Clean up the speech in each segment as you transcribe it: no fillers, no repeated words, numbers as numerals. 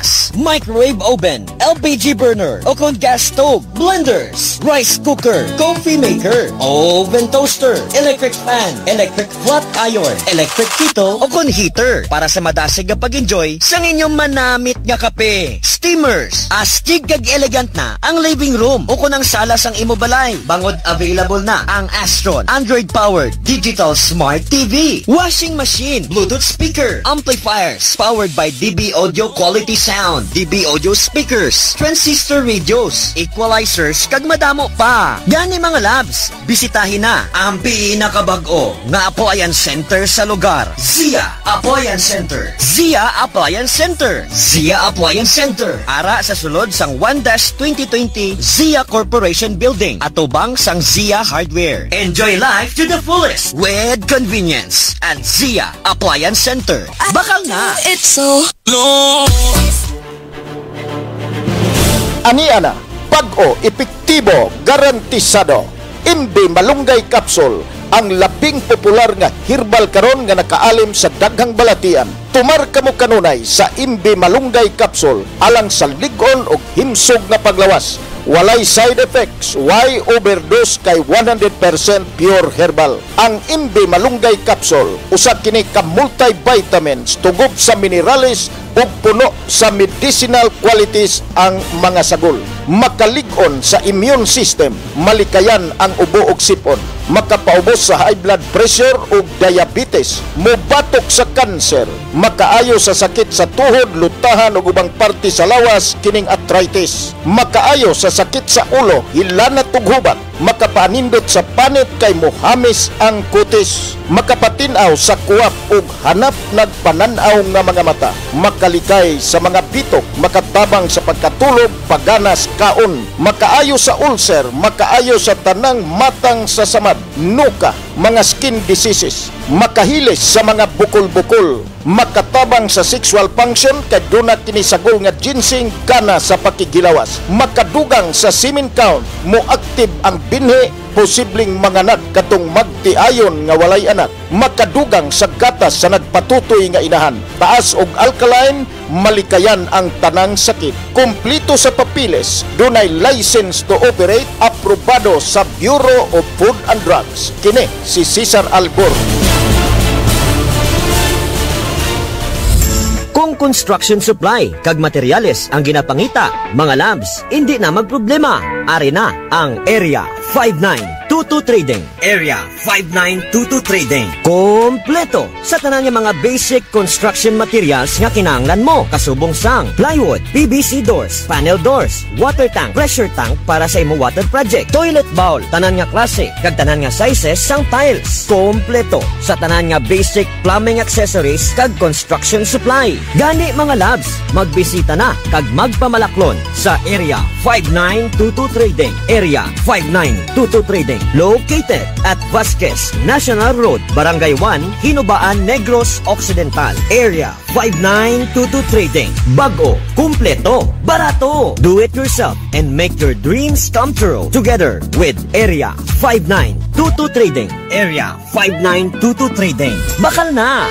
as microwave oven, LPG burner, o kung gas stove, blenders, rice cooker, coffee maker, oven toaster, electric fan, electric flat iron, electric kettle, o kung heater para sa madasig nga pag-enjoy sa inyong manamit nga kape. Steamers, astig kag elegant na ang living room o kung ang sala sang imo balay. Bangod available na ang Astron Android-powered digital smart TV, washing machine, Bluetooth speaker, amplifiers powered by DB Audio Quality Sound, DB Audio speakers, transistor radios, equalizers, kag madamo pa. Gani mga labs, bisitahin na ang pinakabag-o nga appliance center sa lugar. Zia Appliance Center. Zia Appliance Center. Zia Appliance Center. Ara sa sulod sang 1-2020 Zia Corporation Building, atubang sang Zia Hardware. Enjoy life to the fullest with convenience at Zia Appliance Center. Bakal na! It's so long. Aniana, pag-o, epektibo, garantisado. Imbi Malunggay Capsule, ang labing popular nga herbal karon nga nakaalim sa daghang balatian. Tumar kamo kanunay sa Imbi Malunggay Capsule alang sa ligon o himsog nga paglawas. Walay side effects, why overdose kay 100% pure herbal. Ang Imbi Malunggay Capsule, usa kini ka multivitamins, tugod sa minerales ug puno sa medicinal qualities ang mga sagol. Makalig-on sa immune system, malikayan ang ubo ug sipon, makapaubos sa high blood pressure ug diabetes, mubatok sa kanser, makaayo sa sakit sa tuhod, lutahan ug ubang parte sa lawas kining arthritis, makaayo sa sakit sa ulo, hilanat ug hubat, makapanindot sa panit kay mohamis ang kutis, makapatinaw sa kuwap ug hanap nagpananaw nga mga mata, makalikay sa mga bitok, makatabang sa pagkatulog, pagganas, kaon, makaayo sa ulcer, makaayo sa tanang matang sa samad, nuka, mga skin diseases, makahilis sa mga bukol-bukol, makatabang sa sexual function kay dunay kini sagol nga ginseng kana sa pakigilawas, makadugang sa semen count, moaktive ang binhi, posibleng manganak katong magtiayon nga walay anak, makadugang sa gatas sa nagpatutoy nga inahan, taas og alkaline, malikayan ang tanang sakit, kumplito sa papiles, dunay license to operate, aprobado sa Bureau of Food and Drugs. Kini si Cesar Albor. Kung construction supply kag materyales ang ginapangita, mga labs, hindi na magproblema. Ari na ang Area 5922 Trading. Area 5922 Trading. Kompleto sa tanan nga mga basic construction materials nga kinahanglan mo. Kasubong sang plywood, PVC doors, panel doors, water tank, pressure tank para sa imo water project, toilet bowl, tanan nga klase kag tanan nga sizes sang tiles. Kompleto sa tanan nga basic plumbing accessories kag construction supply. Gani mga labs, magbisita na kag magpamalaklon sa Area 5922 Trading. Area 5922 Trading, located at Vasquez National Road, Barangay 1, Hinubaan, Negros Occidental. Area 5922 Trading. Bago, kumpleto, barato. Do it yourself and make your dreams come true together with Area 5922 Trading. Area 5922 Trading. Bakal na!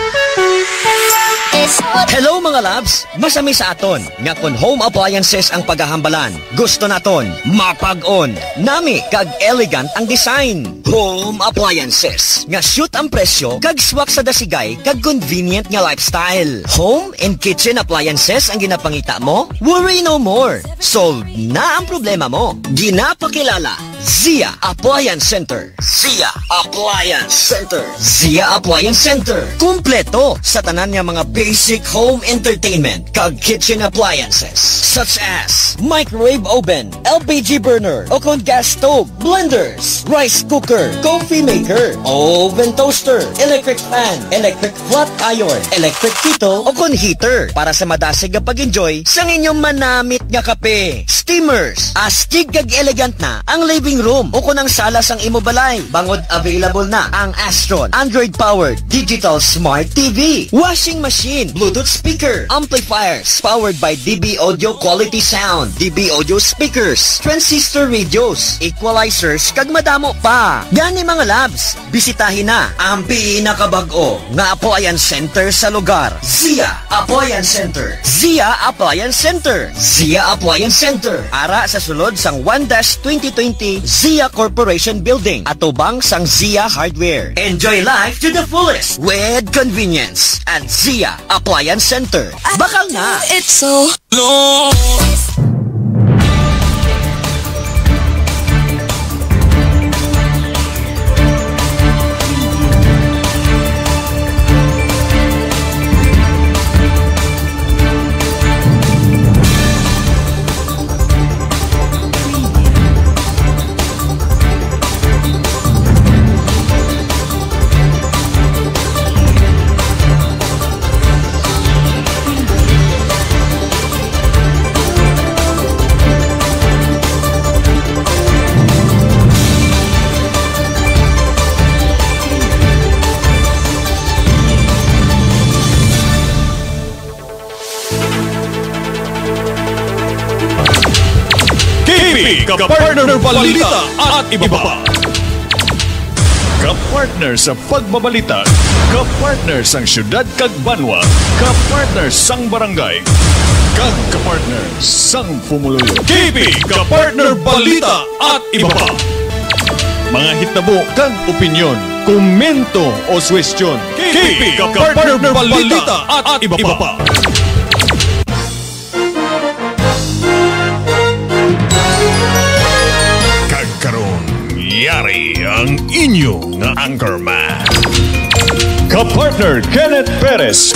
Hello mga labs! Masami sa aton nga kung home appliances ang paghahambalan, gusto naton mapag-on nami kag elegant ang design. Home appliances nga shoot ang presyo kag swak sa dasigay kag convenient nga lifestyle. Home and kitchen appliances ang ginapangita mo? Worry no more! Solve na ang problema mo. Ginapakilala Zia Appliance Center. Zia Appliance Center. Zia Appliance Center. Kumpleto sa tanan nga mga basic home entertainment kag kitchen appliances such as microwave oven, LPG burner, o kung gas stove, blenders, rice cooker, coffee maker, oven toaster, electric fan, electric flat iron, electric kettle, o kung heater para sa madasig nga pag-enjoy sa inyong manamit nga kape. Steamers, astig kag elegant na ang living room o kung ang sala sang imo balay. Bangod available na ang Astron Android-powered digital smart TV, washing machine, Bluetooth speaker, amplifiers powered by DB Audio quality sound, DB audio speakers, transistor radios, equalizers, kag madamo pa. Gani mga labs, bisitahin na ang pinakabag-o nga appliance center sa lugar. Zia Appliance Center. Zia Appliance Center. Zia Appliance Center. Ara sa sulod sang 1-2020 Zia Corporation Building. Atubang sang Zia Hardware. Enjoy life to the fullest with convenience at Zia Appliance Center. Bakal na! It's so long. Kapartner Balita at iba pa. Kapartner sa pagbabalita, kapartner sang syudad kag banwa, kapartner sang barangay, kag kapartner sang pumuluyo. Kapartner Balita at iba pa. Mga hitabo kag opinyon, komento o suwestyon. Kapartner Balita at iba pa. Yari ang inyo nga anchorman, kapartner Kenneth Perez.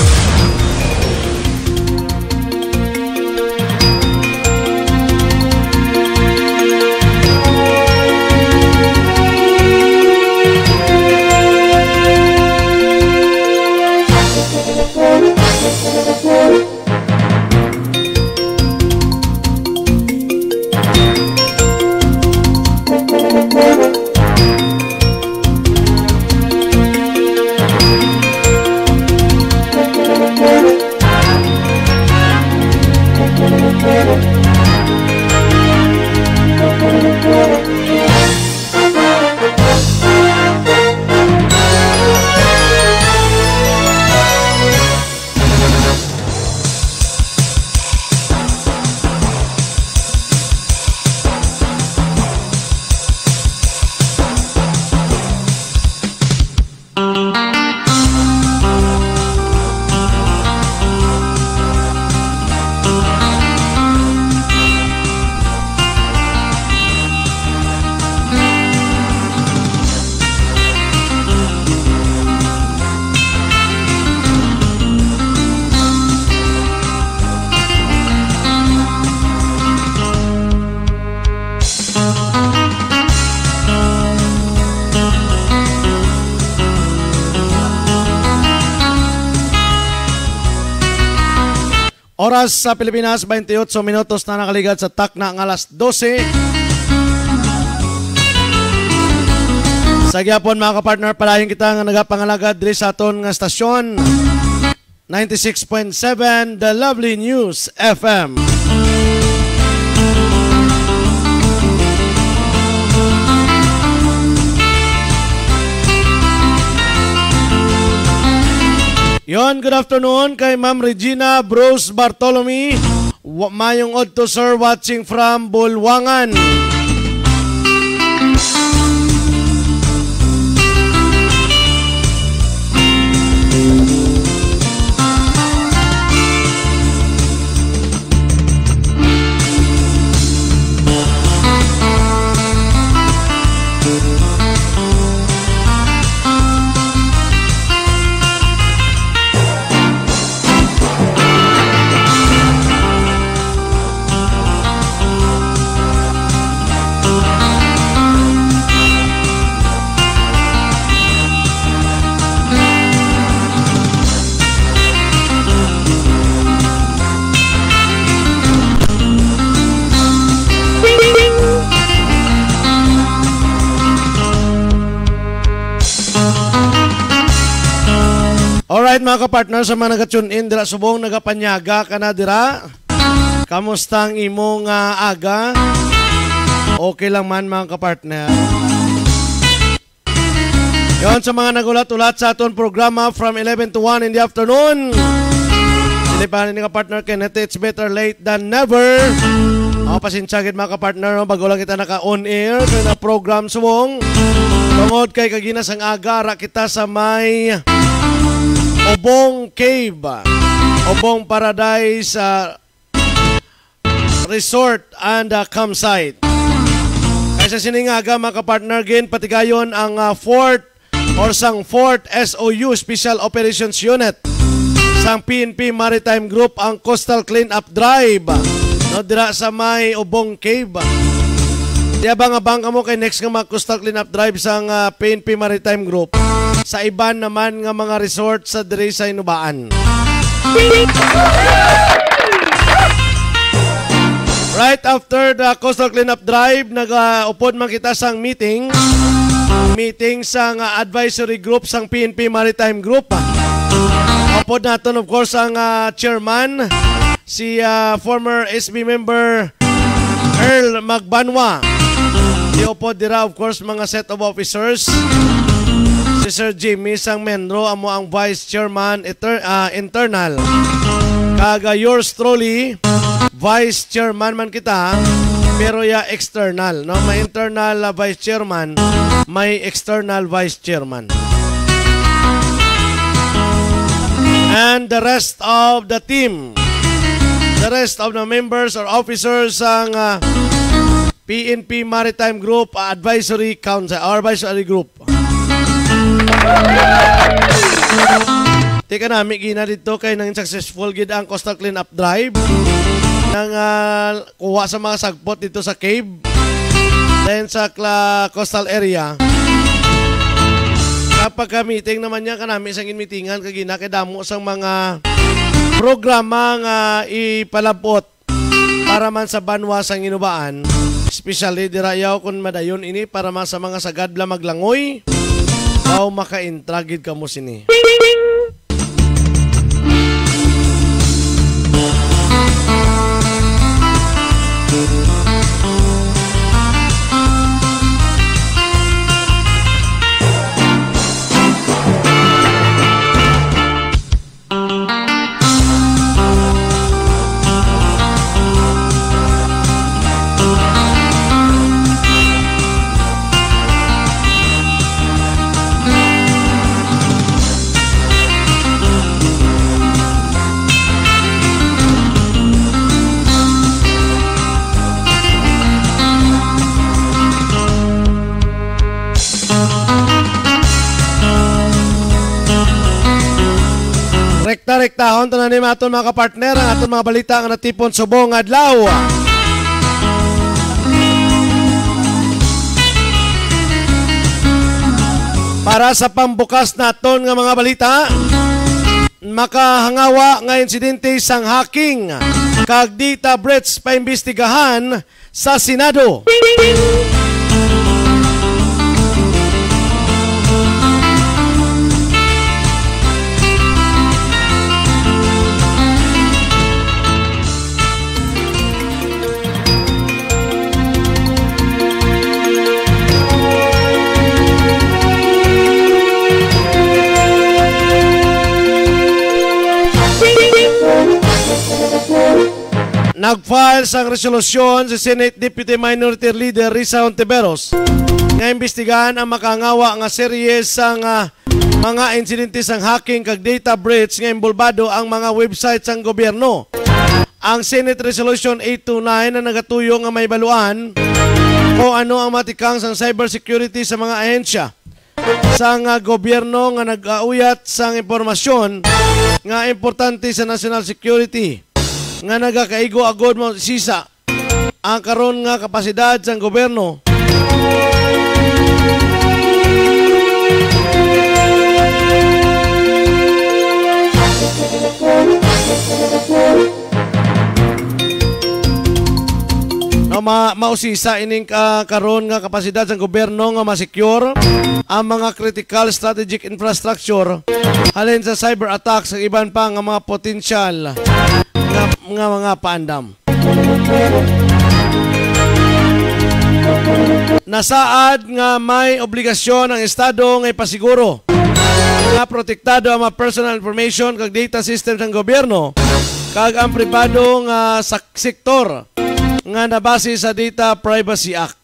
Oras sa Pilipinas, 28 minutos na nakaligad sa takna ng alas 12. Sa gyapon mga kapartner, palayan kita nga nagapangalagad diri sa aton nga stasyon 96.7 The Lovely News FM. Yon, good afternoon kay Ma'am Regina Bruce Bartolome. Mayong odto sir, watching from Bulwangan. Alright mga kapartner, sa mga nag-tune in dira subong nagapanyaga ka na dira Kamusta ang imong aga? Okay lang man mga kapartner. Yon sa mga nagulat-ulat sa aton programa from 11 to 1 in the afternoon. Silipahan ni kapartner Kenneth, it's better late than never. Pasinsyagit mga kapartner, bago lang kita naka-on air kaya na program suwong. Tungod kay kaginas ang aga, ra kita sa may Obong Cave, Obong Paradise Resort and campsite. Kaysa siningaga mga kapartner, gin patigayon ang 4th SOU Special Operations Unit sang PNP Maritime Group ang Coastal Cleanup Drive no dira sa may Obong Cave. Di abang-abang ka mo kay next nga mga Coastal Cleanup Drive sang PNP Maritime Group sa iban naman nga mga resort sa diri sa Inubaan. Right after the Coastal Cleanup Drive, nag-upod man kita sang meeting sang advisory group sang PNP Maritime Group. Upod natin of course ang chairman, si former SB member Earl Magbanwa. Diopod dira of course mga set of officers. Si Sir Jimmy sang Menro, amo ang vice chairman internal. Kaga yours truly, vice chairman man kita, pero ya external, no? May internal vice chairman, may external vice chairman. And the rest of the team, the rest of the members or officers ng PNP Maritime Group Advisory Council or Advisory Group. Tika namin gina dito kay nang successful gid ang Coastal Cleanup Drive nang kuha sa mga sagpot dito sa cave then sa coastal area. Kapag meeting naman niya kanami isang meetingan kay gina kay damo sang mga programa nga ipalabot para man sa banwa sang Inubaan, especially dirayaw kun madayon ini para man sa mga sagadla maglangoy o makaintragid kamo sini. Rekta-rektahon tanan ni aton mga kapartner ang aton mga balita nga natipon subong adlaw. Para sa pambukas naton nga mga balita, makahangawa nga insidente sang hacking kag data breach paimbestigahan sa Senado. Nag-file sang resolusyon si Senate Deputy Minority Leader Risa Hontiveros nga imbestigahan ang makangawa nga serye sang mga insidente sang hacking kag data breach nga imbulbado ang mga website sang gobyerno. Ang Senate Resolution 829 na nagatuyo nga may baluan kung ano ang matikang sang cybersecurity sa mga ahensya sang gobyerno nga nag-auyat sang impormasyon nga importante sa national security nga nagakaigo agod mo sisa ang karon nga kapasidad sang gobyerno mausisa ining karon nga kapasidad sang gobyerno nga ma-secure ang mga critical strategic infrastructure halin sa cyber attacks ang iban pa nga mga potential nga mga paandam. Nasaad nga may obligasyon ang Estado nga ipasiguro nga protektado ang mga personal information kag data systems ng gobyerno kag ang pribado nga sektor nga nabase sa Data Privacy Act.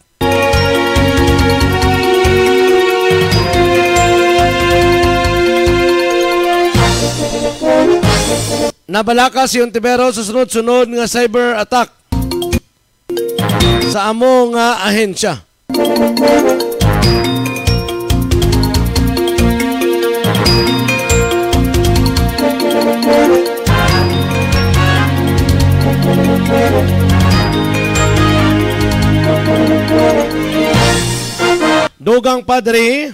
Nabalakas si Ontiveros sa sunod-sunod nga cyber attack sa amo nga ahensya. Dugang padre,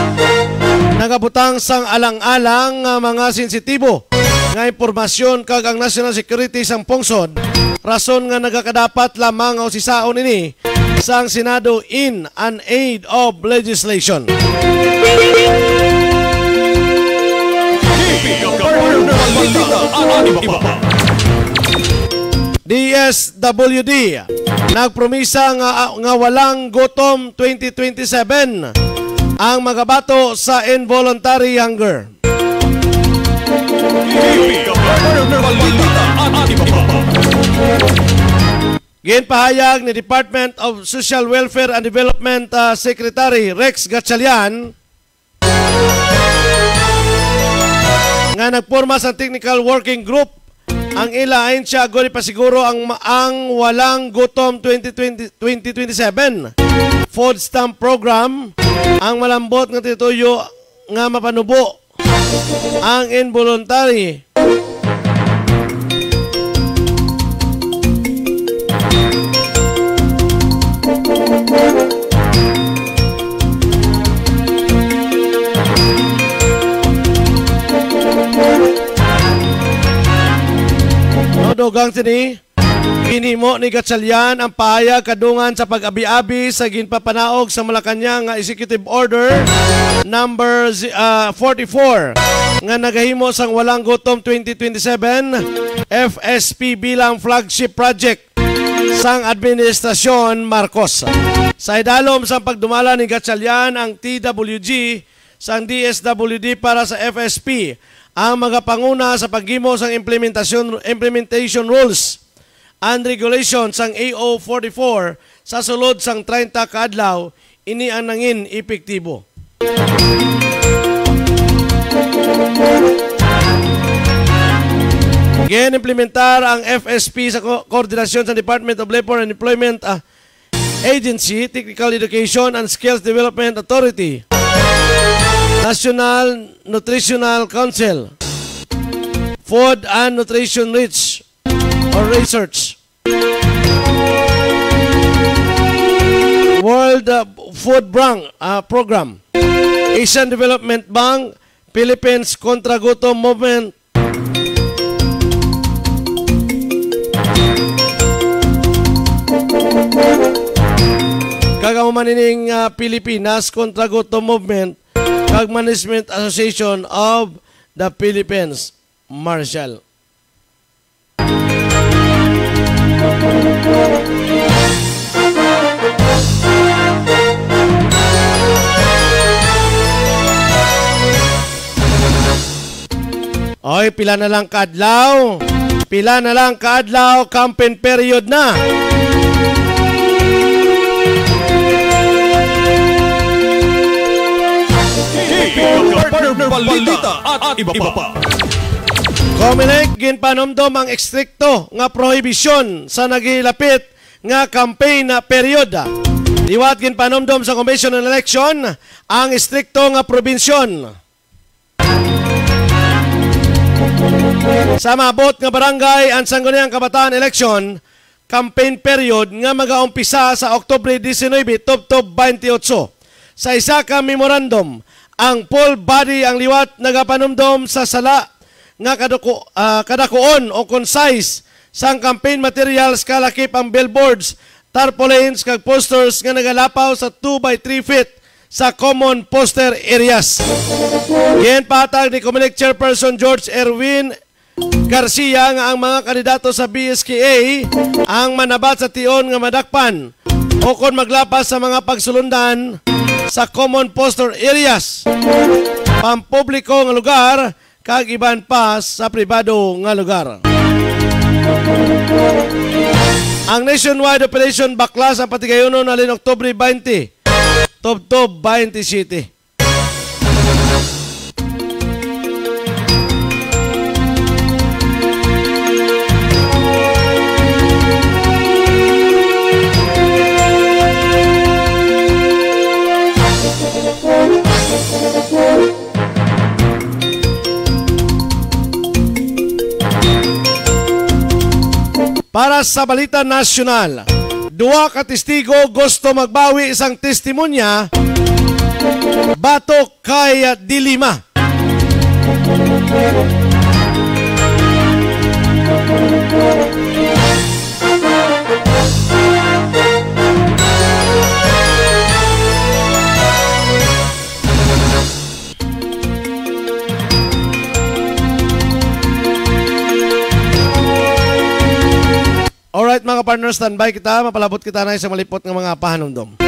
nagabutang sang alang-alang nga mga sensitibo nga impormasyon kag ang national security sang pungsod, rason nga nagakadapat lamang o sisaon ini sang Senado in an aid of legislation. DSWD nagpromisa nga walang gutom 2027 ang magabato sa involuntary hunger. Ginpahayag ni Department of Social Welfare and Development Secretary Rex Gatchalian nga nagporma sa technical working group ang ilain siya agad pasiguro ang walang gutom 2027 food stamp program ang malambot nga tituyo nga mapanubo ang involuntary Dogang sini, pinimo ni Gatchalian ang pahayag kadungan sa pag-abi-abi sa ginpapanaog sa Malacañang nga Executive Order number 44 nga nagahimo sang walang gutom 2027 FSP bilang flagship project sang Administrasyon Marcos. Sa idalom sa pagdumala ni Gatchalian ang TWG sang DSWD para sa FSP ang magapanguna sa paghimo sang implementation rules and regulations sang AO44 sa sulod sang 30 kaadlaw ini ang nangin epektibo. Gin-implementar ang FSP sa koordinasyon sa Department of Labor and Employment Agency, Technical Education and Skills Development Authority, National Nutritional Council, Food and Nutrition Research, World Food Program, Asian Development Bank, Philippines Kontra Gutom Movement, kagamaning Pilipinas Kontra Gutom Movement, kag Management Association of the Philippines, Marshall. Oy, pila na lang kaadlaw. Pila na lang kaadlaw, campaign period na. Balita at iba pa. Comelec ginpanomdom ang ekstrikto nga prohibisyon sa nagilapit nga campaign na peryoda. Liwat ginpanomdom sa Commission on Election ang ekstrikto nga probinsyon. Sa mabot nga barangay ang Sangguniang Kabataan Election, campaign period nga magaumpisa sa Oktubre 19 tubtob 28. Sa isa ka memorandum, ang full body ang liwat nagapanumdom sa sala nga kadakuon o concise sang campaign materials kalakip ang billboards, tarpaulins kag posters nga nagalapaw sa 2 by 3 feet sa common poster areas. Yan patag ni Comelec Chairperson George Erwin Garcia nga ang mga kandidato sa BSKA ang manabat sa tion nga madakpan o kon maglapas sa mga pagsulundan sa common poster areas, pampubliko nga lugar, kag iban pa sa pribado nga lugar. Ang nationwide operation baklas ang patigayuno na lin Oktubre 20, Tubtob 27. Para sa Balita Nasyonal, duwa ka testigo gusto magbawi isang testimonya batok kay Dilima. Alright mga partners, standby kita. Mapalabot kita na isang malipot ng mga pahanumdom.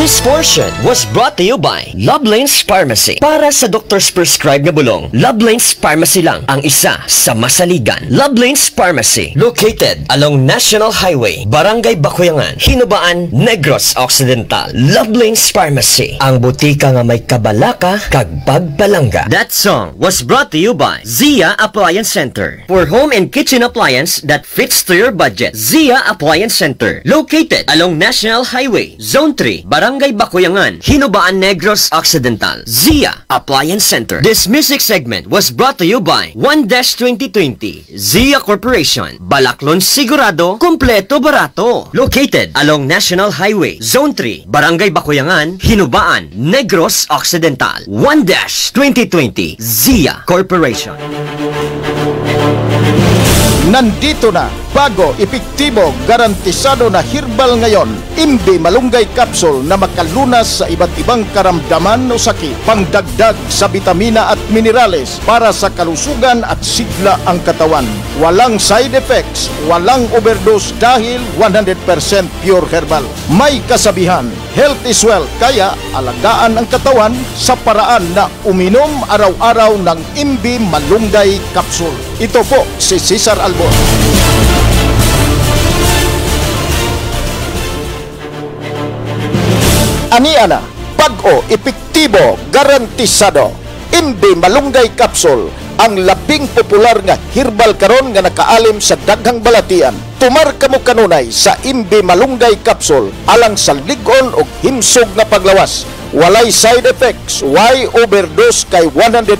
This portion was brought to you by Lovelane's Pharmacy. Para sa doktor's prescribed na bulong, Lovelane's Pharmacy lang ang isa sa masaligan. Lovelane's Pharmacy, located along National Highway, Barangay Bakuyangan, Hinubaan, Negros Occidental. Lovelane's Pharmacy, ang butika nga may kabalaka kag pagpalangga. That song was brought to you by Zia Appliance Center. For home and kitchen appliance that fits to your budget, Zia Appliance Center, located along National Highway, Zone 3, Barangay Bakuyangan, Hinubaan, Negros Occidental. Zia Appliance Center. This music segment was brought to you by 1-2020 Zia Corporation. Balaklon sigurado, kompleto barato. Located along National Highway, Zone 3, Barangay Bakuyangan, Hinubaan, Negros Occidental. 1-2020 Zia Corporation. Nandito na, bago, epektibo, garantisado na herbal ngayon, Imbi Malunggay Capsule na makalunas sa iba't ibang karamdaman o sakit, pangdagdag sa bitamina at minerales para sa kalusugan at sigla ang katawan. Walang side effects, walang overdose dahil 100% pure herbal. May kasabihan, health is wealth, kaya alagaan ang katawan sa paraan na uminom araw-araw ng Imbi Malunggay Capsule. Ito po si Cesar Albor. Aniana, pag-o, epektibo, garantisado. Imbi Malunggay Capsule, ang labing popular nga herbal karon nga nakaalim sa daghang balatian. Tumarka mo kanunay sa Imbi Malunggay Capsule alang sa ligon o himsog na paglawas. Walay side effects, why overdose kay 100%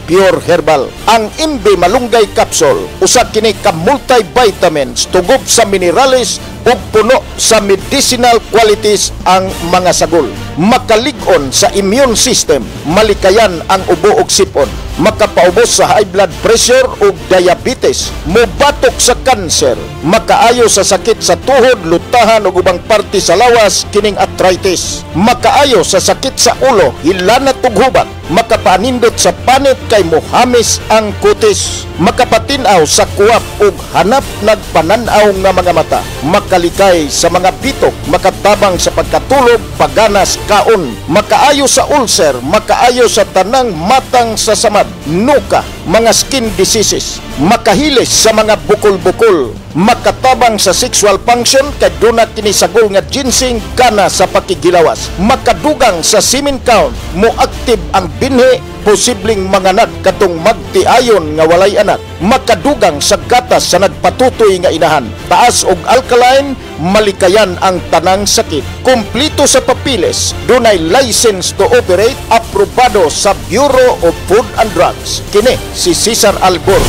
pure herbal. Ang Imbi Malunggay Capsule, usa kini ka multivitamins, tugod sa minerales ug puno sa medicinal qualities ang mga sagol. Makalig-on sa immune system, malikayan ang ubo ug sipon, makapaubos sa high blood pressure ug diabetes, mobatok sa kanser, makaayo sa sakit sa tuhod, lutahan ug ubang parte sa lawas kining arthritis, makaayo sa sakit sa ulo, hilanat ug hubat, makapanindot sa panit kay mohamis ang kutis, makapatinaw sa kuwap ug hanap nagpananaw nga mga mata, makalikay sa mga bitok, makatabang sa pagkatulog, paganas kaon, makaayo sa ulcer, makaayo sa tanang matang sasamad, nuka, mga skin diseases, makahilis sa mga bukol-bukol, makatabang sa sexual function kay duna kini sagol nga ginseng kana sa pakigilawas, makadugang sa semen count, moaktive ang binhi, posibleng manganak katong magtiayon nga walay anak, makadugang sa gatas sa nagpatutoy nga inahan, taas og alkaline, malikayan ang tanang sakit, kumplito sa papilis, dunay license to operate, aprobado sa Bureau of Food and Drugs. Kini si Cesar Albor.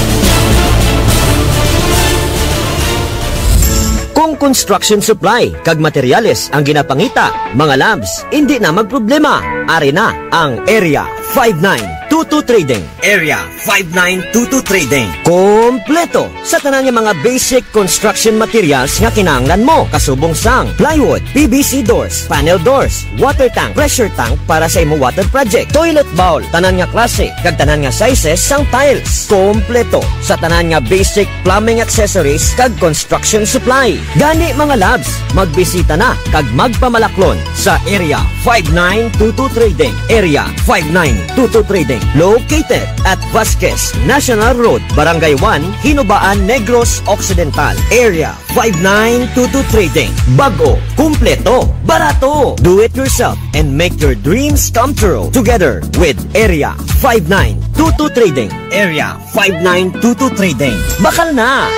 Kung construction supply kag materyales ang ginapangita, mga labs, hindi na magproblema. Ari na ang Area 5922 Trading. Area 5922 Trading. Kompleto sa tanan nga mga basic construction materials nga kinahanglan mo. Kasubong sang plywood, PVC doors, panel doors, water tank, pressure tank para sa imo water project, toilet bowl, tanan nga klase, kag tanan nga sizes sang tiles. Kompleto sa tanan nga basic plumbing accessories kag construction supply. Gani mga labs, magbisita na kag magpamalaklon sa Area 5922 Trading. Area 5922 Trading. Located at Vasquez National Road, Barangay 1, Hinubaan, Negros Occidental. Area 5922 Trading. Bago, kumpleto, barato. Do it yourself and make your dreams come true. Together with Area 5922 Trading. Area 5922 Trading. Bakal na!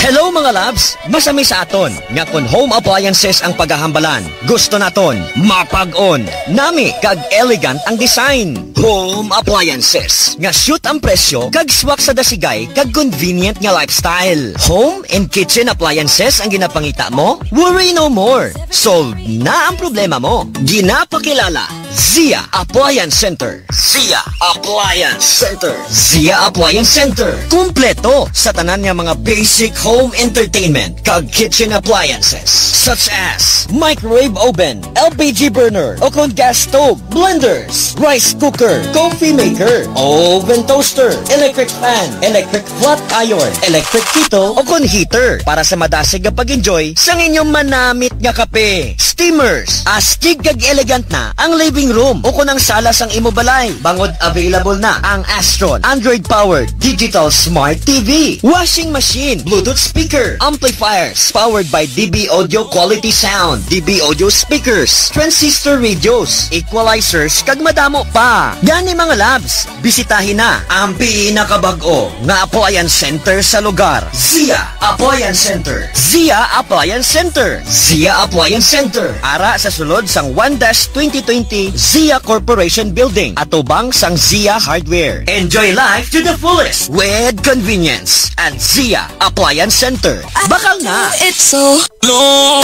Hello mga labs! Masami sa aton nga kung home appliances ang paghahambalan. Gusto naton mapag-on. Nami kag elegant ang design. Home appliances nga shoot ang presyo kag swak sa dasigay kag convenient nga lifestyle. Home and kitchen appliances ang ginapangita mo? Worry no more. Solve na ang problema mo. Ginapakilala Zia Appliance Center. Zia Appliance Center. Zia Appliance Center. Kumpleto sa tanan nga mga basic home entertainment kag kitchen appliances such as microwave oven, LPG burner, o kung gas stove, blenders, rice cooker, coffee maker, oven toaster, electric fan, electric flat iron, electric kettle, o kung heater para sa madasig nga pag-enjoy sa inyong manamit nga kape. Steamers, astig kag elegant na ang living room o kung ang sala sang imo balay. Bangod available na ang Astron Android-powered digital smart TV, washing machine, Bluetooth speaker, amplifiers, powered by DB Audio Quality Sound, DB Audio speakers, transistor radios, equalizers, kag madamo pa. Gani mga labs, bisitahin na ang pinakabag-o nga appliance center sa lugar. Zia Appliance Center. Zia Appliance Center. Zia Appliance Center. Ara sa sulod sang 1-2020 Zia Corporation Building, atubang sang Zia Hardware. Enjoy life to the fullest with convenience at Zia Appliance Center. Bakal na! It's so long.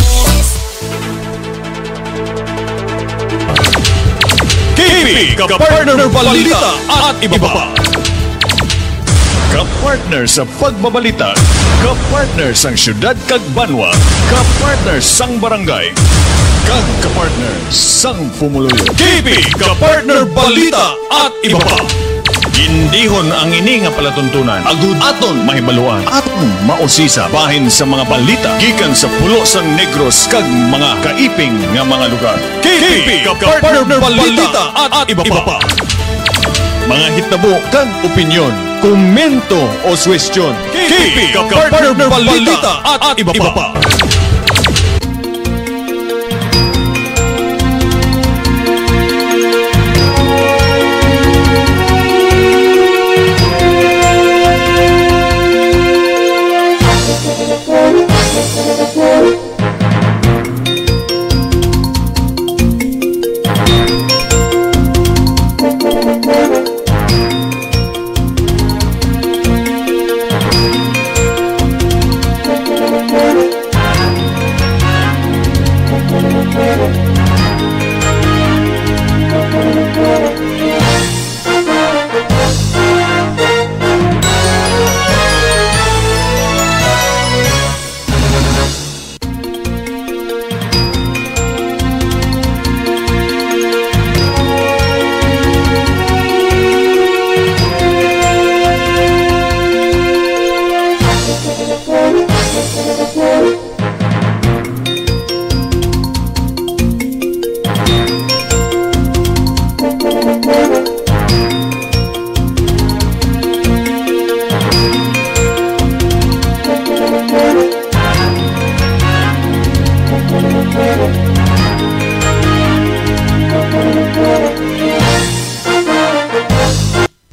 KB, kapartner balita at iba pa. Kapartner sa pagbabalita, kapartner sang syudad kag Banwa, kapartner sang barangay, kag kapartner sang Pumuluyo. KB, kapartner balita at iba pa. Indihon ang ini nga palatuntunan. Agud aton mahibaluan. Aton mausisa bahin sa mga balita gikan sa pulo sang Negros kag mga kaiping nga mga lugar. KB, kapartner balita at iba pa. Mga hitabo kag opinyon, komento o suwestyon. KB, kapartner balita at iba pa.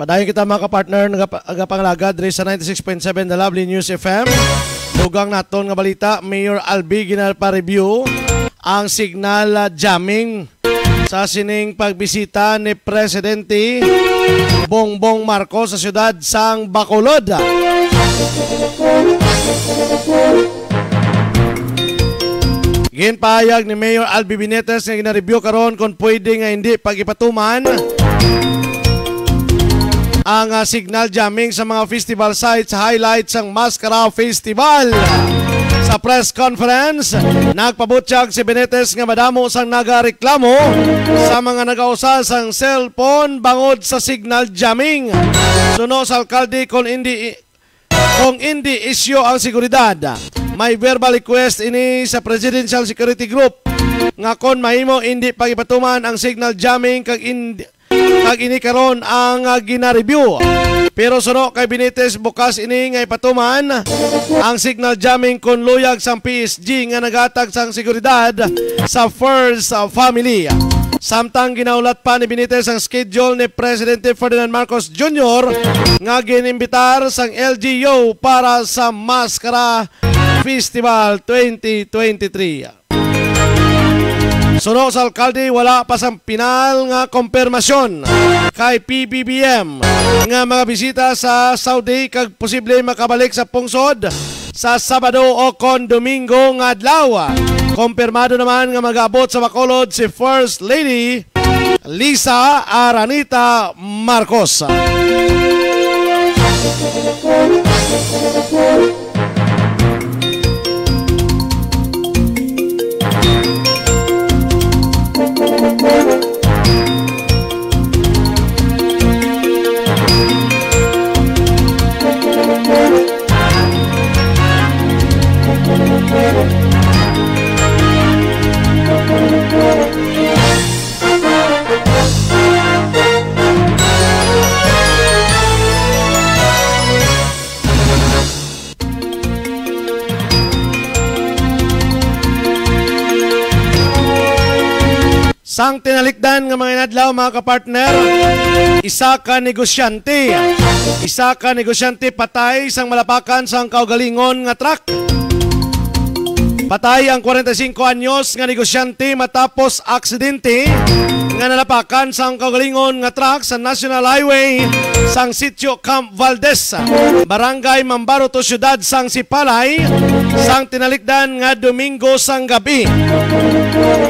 Padayon kita mga kapartner, nagapanglaga diri sa 96.7 The Lovely News FM. Dugang naton nga balita, Mayor Albi ginalpa-review ang signal jamming sa sining pagbisita ni Presidente Bongbong Marcos sa siyudad sang Bacolod. Ginpahayag ni Mayor Albi Binetes nga gina-review karon kung pwede nga hindi pag-ipatuman ang signal jamming sa mga festival sites, highlights ang Mascara Festival. Sa press conference, nagpabutyag si Binetes nga madamo sang nagareklamo sa mga nagausa sang cellphone bangod sa signal jamming. Suno sa alkalde kung hindi issue ang seguridad. May verbal request ini sa Presidential Security Group nga kon mahimo hindi pagipatuman ang signal jamming kag ini karon ang gina-review. Pero suno kay Binetes bukas ini nga ipatuman ang signal jamming kon luyag sang PSG nga nagatag sang seguridad sa First Family. Samtang ginaulat pa ni Binetes ang schedule ni Presidente Ferdinand Marcos Jr. nga ginimbitar sang LGU para sa Mascara Festival 2023. Suno sa alkalde, wala pa sang pinal nga kompirmasyon kay PBBM nga mga bisita sa Saudi kag posible makabalik sa pungsod sa Sabado o kon Domingo nga adlaw. Kompirmado naman nga mag-abot sa Bacolod si First Lady Lisa Aranita Marcos. Sang tinalikdan nga mga inadlaw mga kapartner, isa ka negosyante patay sang malapakan sang kaugalingon nga truck. Patay ang 45 anyos nga negosyante matapos aksidente nga nalapakan sang kaugalingon nga truck sa National Highway sang Sitio Camp Valdez, Barangay Mambaroto, Syudad sang Sipalay, sang tinalikdan nga Domingo sang gabi.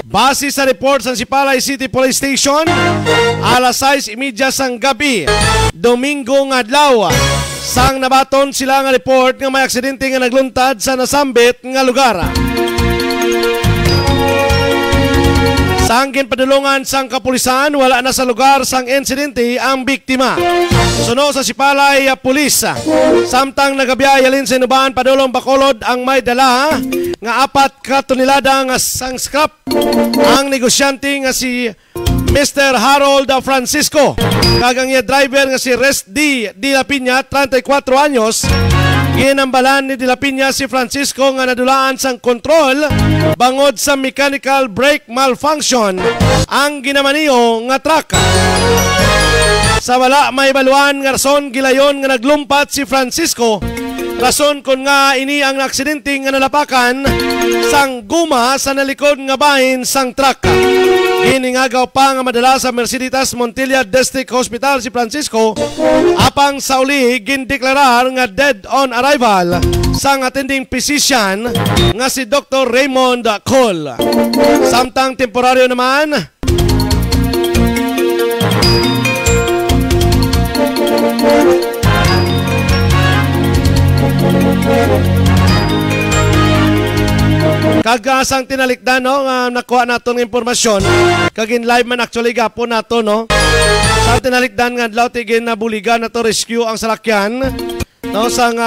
Base sa report sa Sipalay City Police Station, alas 6:30 sang gabi, Domingo nga adlaw, sang nabaton sila nga report nga may aksidente nga nagluntad sa nasambit nga lugar. Sang ginpadulungan sang kapulisan, wala na sa lugar sang insidente ang biktima. Suno sa Sipalay Pulis, samtang nagabiyayalin sa Inuban padulong Bacolod ang may dala nga 4 katonelada nga sang scrap. Ang negosyante nga si Mr. Harold Francisco, kagang iya driver nga si Rest D. La Piña, 34 anyos. Ginambalan ni De La Piña si Francisco nga nadulaan sang kontrol bangod sa mechanical brake malfunction ang ginamaniyo nga truck. Sa wala may baluan nga rason gilayon nga naglumpat si Francisco, rason kon nga ini ang aksidente nga nalapakan sang guma sa nalikod nga bahin sang truck. Giningagaw pa nga madala sa Merceditas Montilla District Hospital si Francisco, apang sa uli gindeklarar nga dead on arrival sang attending physician nga si Dr. Raymond Cole. Samtang temporaryo naman kagasang tinalikdan no nga nakuha naton ng impormasyon kagin live man actually gapon nato no sa tinalikdan nga adlaw tigin na buligan nato rescue ang salakyan no sang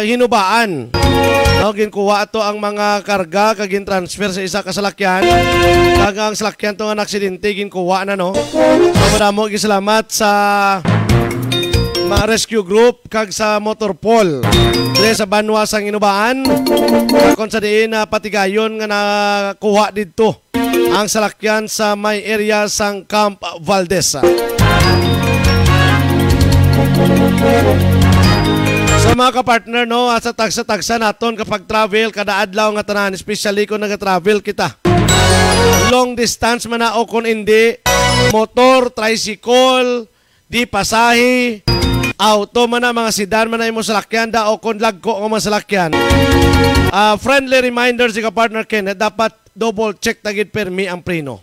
hinubaan no ginkuha ato ang mga karga kagin transfer sa isa ka salakyan kag ang salakyan to nga aksidente ginkuha na no so madamo gisalamat sa mga rescue group kag sa Motorpol dire sa Banwa sang Inubaan kung sa diin patigayon nga nakuha didto ang salakyan sa may area sang Camp Valdez. Sa mga kapartner no, sa tagsa-tagsa naton kapag travel kada adlaw nga tanan, especially kung naga-travel kita. Long distance man na o kung hindi, motor, tricycle, di pasahe, auto man na, mga sedan man na imo salakyan da o kung lagko nga mga salakyan. Friendly reminder si ka-partner Kenneth, dapat double check tagid permi ang preno.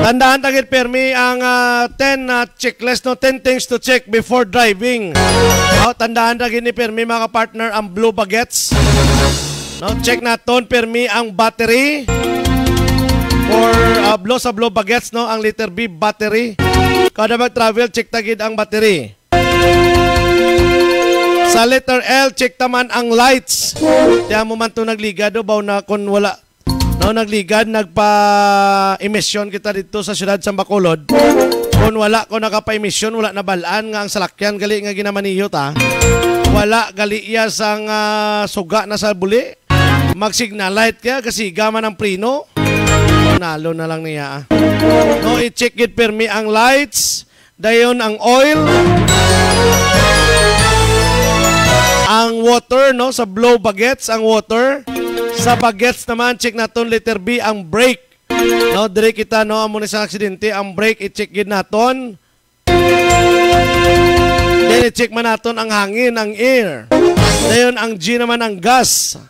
Tandaan tagit permi ang 10 checklist, no, 10 things to check before driving. Tandaan tagit ni permi mga partner ang blue baguettes. No, check naton permi ang battery. For blue baguettes, no, ang letter B battery. Kada mag-travel check tagit ang battery. Sa letter L check taman ang lights. Tiyan mo man to nagligad do baw na kun wala. No, nagligad, nagpa-emission kita dito sa siyudad sa Bacolod. Kung nakapa-emission, wala na balaan nga ang salakyan, gali nga ginamaniyot ha. Wala gali iya sang suga na sa buli. Mag-signal light kaya kasi gaman ang prino. Nalo na lang niya. No, i-check it permi ang lights, dayon ang oil, ang water, no, sa blow baguettes, ang water. Sa baguettes naman, check naton letter B ang brake. No, dire kita no amo ni sa aksidente, ang brake i-check gid naton. Then i-check man naton ang hangin, ang air. Dayon ang G naman ang gas.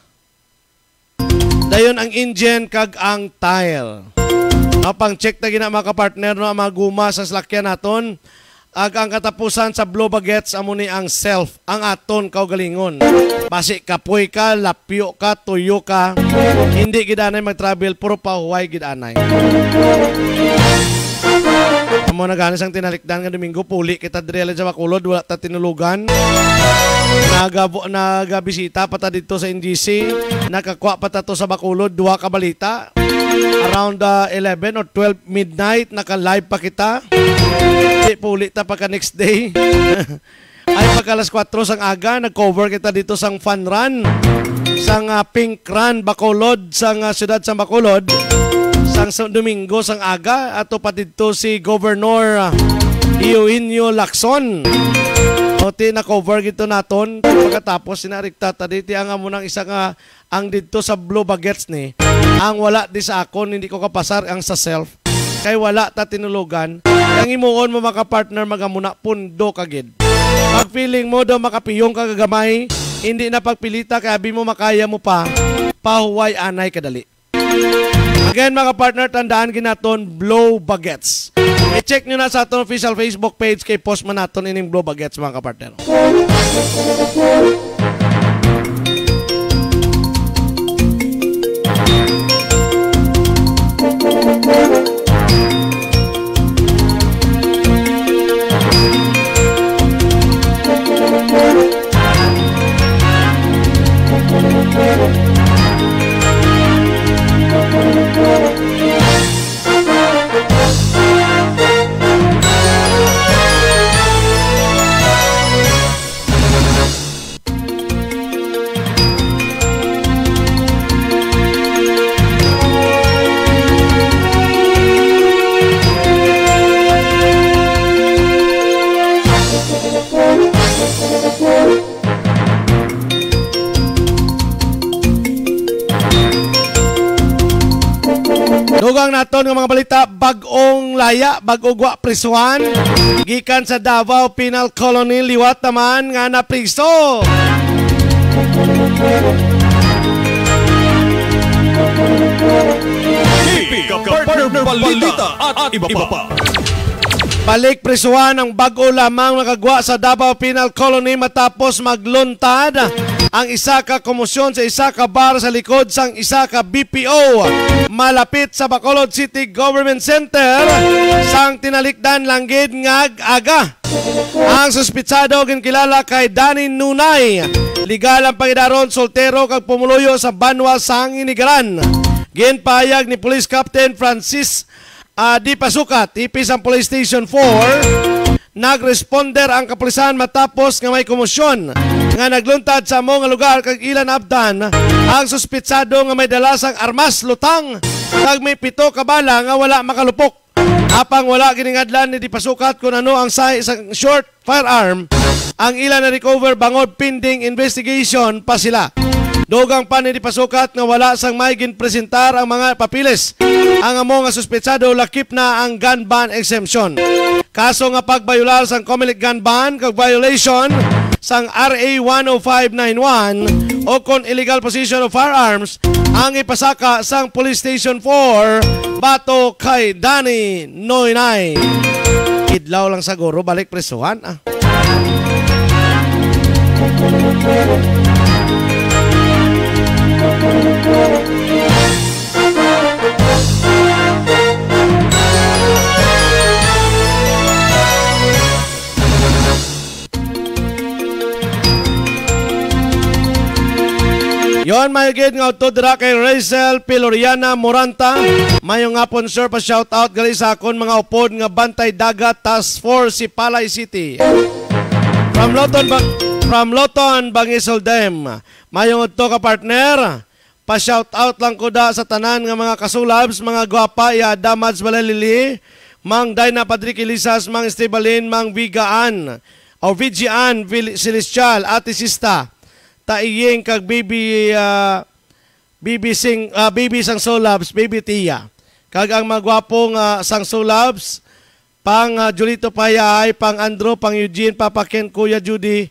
Dayon ang engine kag ang tile. No, pang check ta gina mga partner no ang mga guma sa sasakyan naton. Ang katapusan sa blue baguettes amo ni ang self, ang aton kaugalingon. Basi kapoy ka, lapyo ka, tuyo ka, hindi gid anay mag-travel puro pahuway gid anay. Amo na ganis ang tinalikdan nga Domingo, puli kita dire sa Bacolod, wala ta tinulugan. Nagabisita pa ta dito sa NGC, nakakuha pa ta to sa Bacolod, duha ka balita. Around 11 or 12 midnight, naka-live pa kita. Puli ta pa ka next day. Ay pagkalas 4 sang aga, nag-cover kita dito sang fun run. Sang Pink Run, Bacolod, sang siyudad sa Bacolod. Sang Domingo sang aga, ato pa dito si Governor Eugenio Lacson. Oti na-cover gito naton. Pagkatapos sinarikta ta dito ang amo ng isa nga ang dito sa blue baguettes ni. Ang wala di sa akon, hindi ko kapasar ang sa self. Kay wala ta tinulugan. Ang imuon mo maka-partner magamuna pundo kagid. Pag feeling mo daw makapiyong kagagamay, hindi na pagpilita kaya abi mo makaya mo pa, pahuway anay kadali. Again mga partner, tandaan ginaton blow baguettes. I-check nyo na sa aton official Facebook page kay post man naton ining blow baguettes mga partner. Dugang naton ng mga balita, bagong laya, bagong prisuhan, gikan sa Davao Penal Colony, liwat naman nga na priso. Partner balita at iba pa. Balik prisuhan ang bago lamang nakagwa sa Davao Penal Colony matapos magluntad ang isa ka komosyon sa isa ka bar sa likod sang isa ka BPO malapit sa Bacolod City Government Center sang tinalikdan langgid nga aga. Ang suspitsado ginkilala kay Danny Nunay, legal ang pangidaron, soltero kag pumuluyo sa Banwa sang Inigaran. Ginpahayag ni Police Captain Francis Di Pasukat, ipis ang Police Station 4, nagresponder ang kapulisan matapos nga may komosyon nga nagluntad sa among lugar kag ilan abdan ang suspitsado nga may dala sang armas, lutang Kag may 7 ka bala nga wala makalupok. Apang wala giningadlan ni di pasukat kung ano ang isang short firearm, ang ilan na recover bangod pending investigation pa sila. Dogang pa ni di pasukat nga wala sang may ginpresentar ang mga papilis. Ang amo nga suspetsado lakip na ang gun ban exemption. Kaso nga pagbayular sang Comelec gun ban kag violation sang RA 10591 o kon illegal possession of firearms ang ipasaka sang Police Station 4 bato kay Danny Noynay. Idlaw lang siguro balik presuhan ah. Yon mayugid nga utod dira kay Rachel Piloriana Moranta. Mayong ngapon sir pa shout out gali sa akon mga upod nga Bantay Dagat Task Force si Palay City. From Loton Bangisol Dam. Mayong udto ka partner. Pa shout out lang ko da sa tanan nga mga kasulabs, mga gwapa ya Damads Balalili, Mang Dayna Padrick Elisas, Mang Estebalin, Mang Vigaan o Vigian Celestial, Ate Sista. Taiyeng kag baby sang Solabs, baby Tia. Kag ang magwapong sang Solabs, pang Julito Payay, pang Andrew, pang Eugene, Papa Ken, Kuya Judy.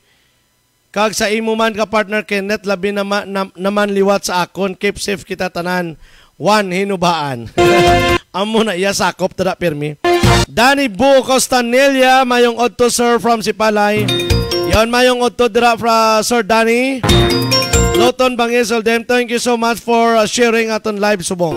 Kag sa imo man ka partner Kenneth, labi naman liwat sa akon, keep safe kita tanan. 1 hinubaan. Amo na iya sakop tada pirmi. Danny Bu Costanelia, mayong odto sir from Sipalay. Yon mayong utod dira fra Sir Danny. Loton Bangisol Dem, thank you so much for sharing aton live subong.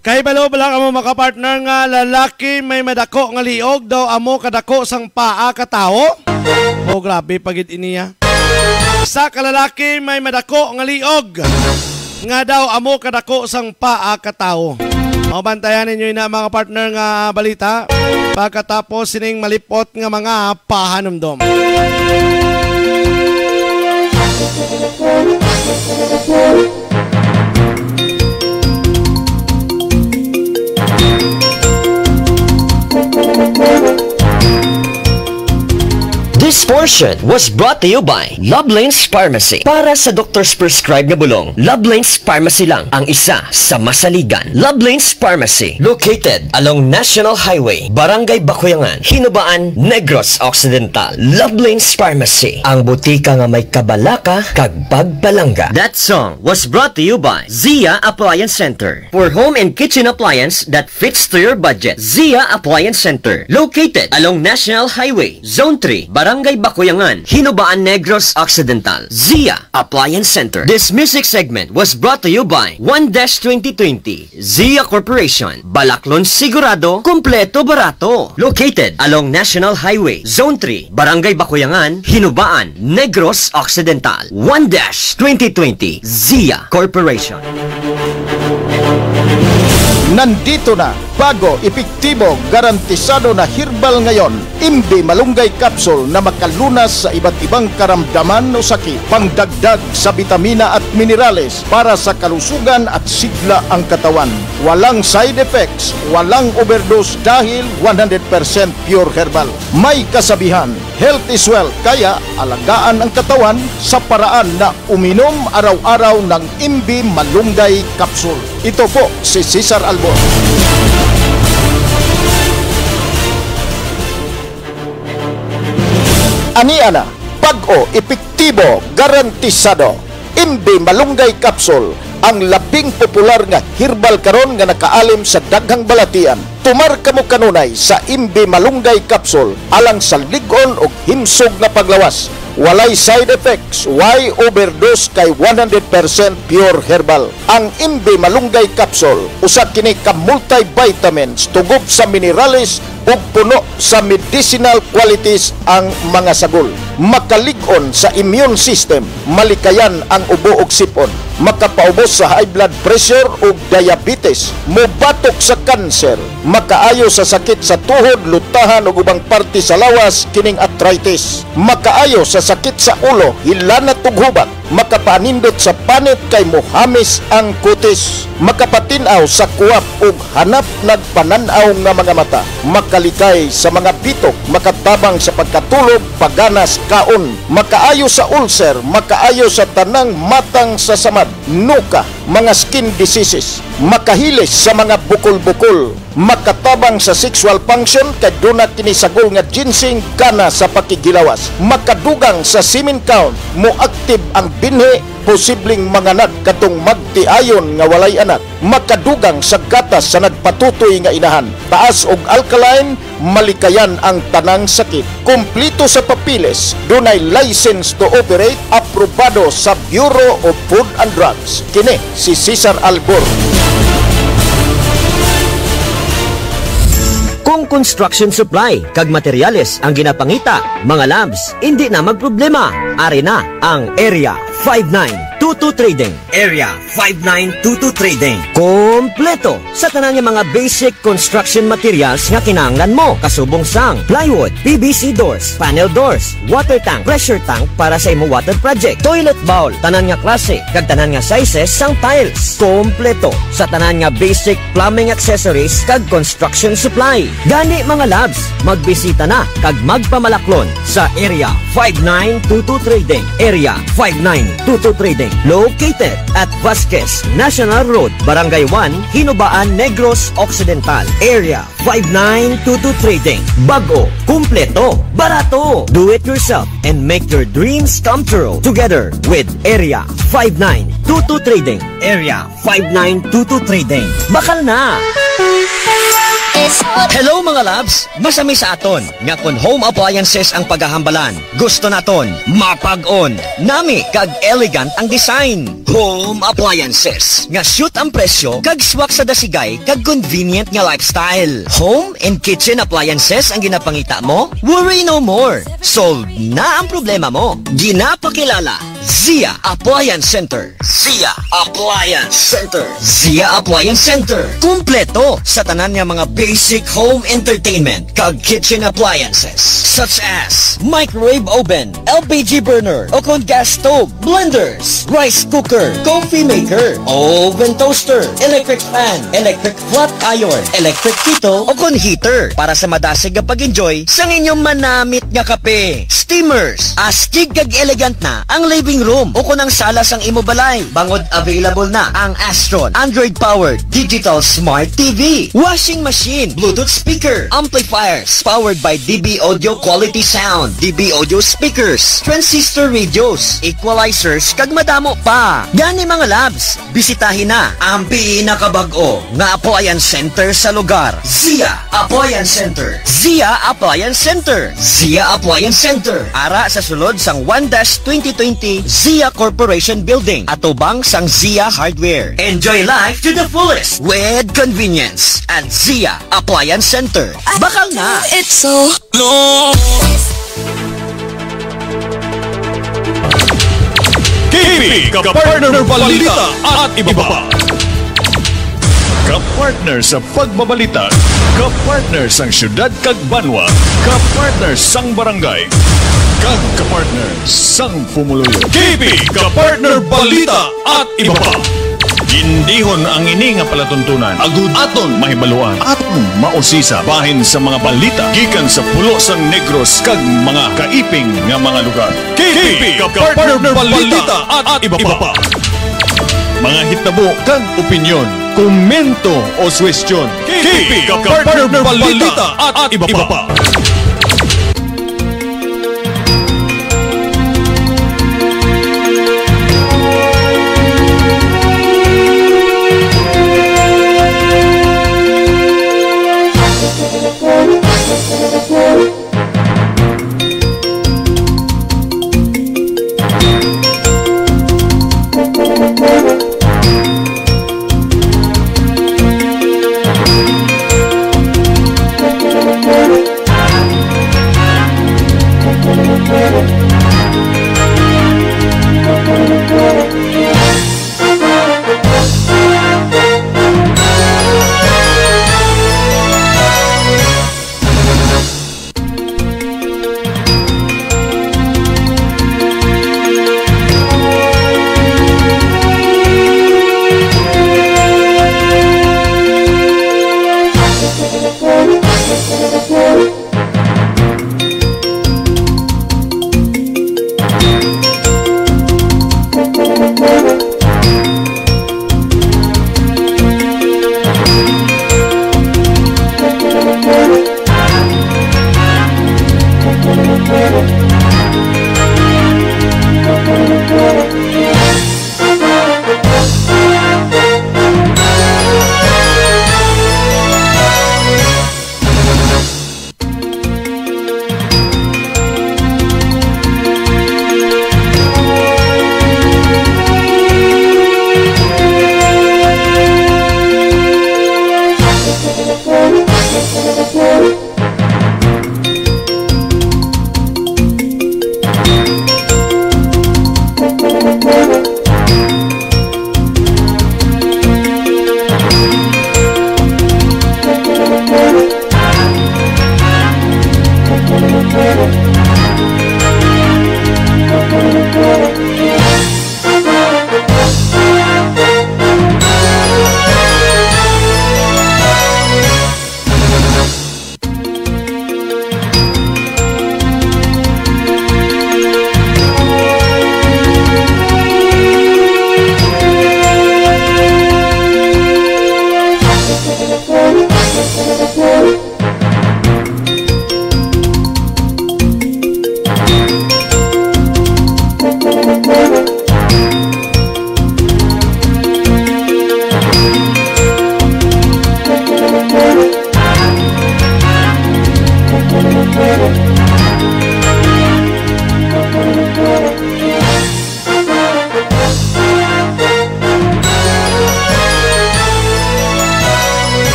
Kay balo bala amo makapartner nga lalaki may madako nga liog daw amo kadako sang paa ka tao. Oh grabe pagid iniya. Sa kalalaki may madako nga liog nga daw amo kadako sang paa ka tao. Mabantayan ninyo na mga partner nga balita pagkatapos sining malipot nga mga pahanumdom. This portion was brought to you by Lovelane's Pharmacy. Para sa doctor's prescribed na bulong, Lovelane's Pharmacy lang ang isa sa masaligan. Lovelane's Pharmacy, located along National Highway, Barangay Bakuyangan, Hinubaan, Negros Occidental. Lovelane's Pharmacy, ang butika nga may kabalaka kag pagbalangga. That song was brought to you by Zia Appliance Center. For home and kitchen appliance that fits to your budget, Zia Appliance Center, located along National Highway, Zone 3, Barangay Bakuyangan, Hinubaan, Negros Occidental. Zia Appliance Center. This music segment was brought to you by 1-2020 Zia Corporation. Balaklon sigurado, kompleto barato. Located along National Highway, Zone 3, Barangay Bakuyangan, Hinubaan, Negros Occidental. 1-2020 Zia Corporation. Nandito na, bago, epektibo, garantisado na herbal ngayon, Imbi Malunggay Capsule na makalunas sa iba't ibang karamdaman o sakit, pangdagdag sa bitamina at minerales para sa kalusugan at sigla ang katawan. Walang side effects, walang overdose dahil 100% pure herbal. May kasabihan, health is wealth, kaya alagaan ang katawan sa paraan na uminom araw-araw ng Imbi Malunggay Capsule. Ito po si Cesar Albor. Aniana, Bag-o, epektibo, garantisado. Imbi Malunggay Capsule, ang labing popular nga herbal karon nga nakaalim sa daghang balatian. Tumar kamo kanunay sa Imbi Malunggay Capsule alang sa ligon o himsog na paglawas. Walay side effects, why overdose kay 100% pure herbal. Ang Imbi Malunggay Capsule, usa kini ka multivitamins, tugod sa minerales ug puno sa medicinal qualities ang mga sagol. Makalig-on sa immune system, malikayan ang ubo ug sipon, makapaubos sa high blood pressure ug diabetes, mobatok sa kanser, makaayo sa sakit sa tuhod, lutahan ug ubang parte sa lawas kining arthritis, makaayo sa sakit sa ulo, hilanat ug hubat, makapanindot sa panit kay mohamis ang kutis, makapatinaw sa kuwap ug hanap nagpananaw nga mga mata, makalikay sa mga bitok, makatabang sa pagkatulog, paganas, kaon, makaayo sa ulcer, makaayo sa tanang matang sa samad, nuka, mga skin diseases, makahilis sa mga bukol-bukol, makatabang sa sexual function kay duna kini sagol nga ginseng kana sa pakigilawas, makadugang sa semen count, moaktive ang binhi, posibleng manganak katong magtiayon nga walay anak, makadugang sa gatas sa nagpatutoy nga inahan, taas og alkaline, malikayan ang tanang sakit, kumplito sa papilis, dunay license to operate, aprobado sa Bureau of Food and Drugs. Kini si Cesar Albor. Kung construction supply kag materyales ang ginapangita, mga labs, hindi na magproblema. Ari na ang Area 5922 Trading. Area 5922 Trading. Kompleto sa tanan nga mga basic construction materials nga kinahanglan mo. Kasubong sang plywood, PVC doors, panel doors, water tank, pressure tank para sa imo water project, toilet bowl, tanan nga klase, kag tanan nga sizes sang tiles. Kompleto sa tanan nga basic plumbing accessories kag construction supply. Gani mga labs, magbisita na kag magpamalaklon sa Area 5922 Trading. Area 5922 Trading. Located at Vasquez National Road, Barangay 1, Hinubaan, Negros Occidental. Area 5922 Trading. Bago, kumpleto, barato. Do it yourself and make your dreams come true. Together with Area 5922 Trading. Area 5922 Trading. Bakal na! Hello mga labs! Masami sa aton nga kung home appliances ang paghahambalan. Gusto naton mapag-on. Nami kag elegant ang design. Home appliances nga shoot ang presyo kag swak sa dasigay kag convenient nga lifestyle. Home and kitchen appliances ang ginapangita mo? Worry no more. Solve na ang problema mo. Ginapakilala Zia Appliance Center. Zia Appliance Center. Zia Appliance Center. Kumpleto sa tanan nga mga basic home entertainment kag kitchen appliances such as microwave oven, LPG burner, okon gas stove, blenders, rice cooker, coffee maker, oven toaster, electric fan, electric flat iron, electric kettle, okon heater para sa madasig nga pag-enjoy sa inyong manamit nga kape. Steamers, astig kag elegant na ang living room o kunang sala sang imo balay. Bangod available na ang Astron Android-powered digital smart TV, washing machine, Bluetooth speaker, amplifiers powered by DB Audio Quality Sound, DB Audio speakers, transistor radios, equalizers, kag madamo pa. Gani mga labs, bisitahin na ang pinakabag-o nga appliance center sa lugar. Zia Appliance Center. Zia Appliance Center. Zia Appliance Center. Ara sa sulod sang 1-2020 Zia Corporation Building, atubang sang Zia Hardware. Enjoy life to the fullest with convenience at Zia Appliance Center. Bakal na! It's so long. KB, kapartner balita at iba pa. Kapartner sa pagbabalita, kapartner sang syudad kag Banwa, kapartner sang barangay, kag kapartner sang pumuluyo. KB, kapartner balita at iba pa. Indihon ang ini nga palatuntunan. Agud aton mahibaluan, aton mausisa bahin sa mga balita gikan sa pulo sang Negros kag mga kaiping nga mga lugar. KB, kapartner balita at iba pa. Mga hitabo kag opinyon, komento o suwestyon. KB, kapartner balita at iba pa.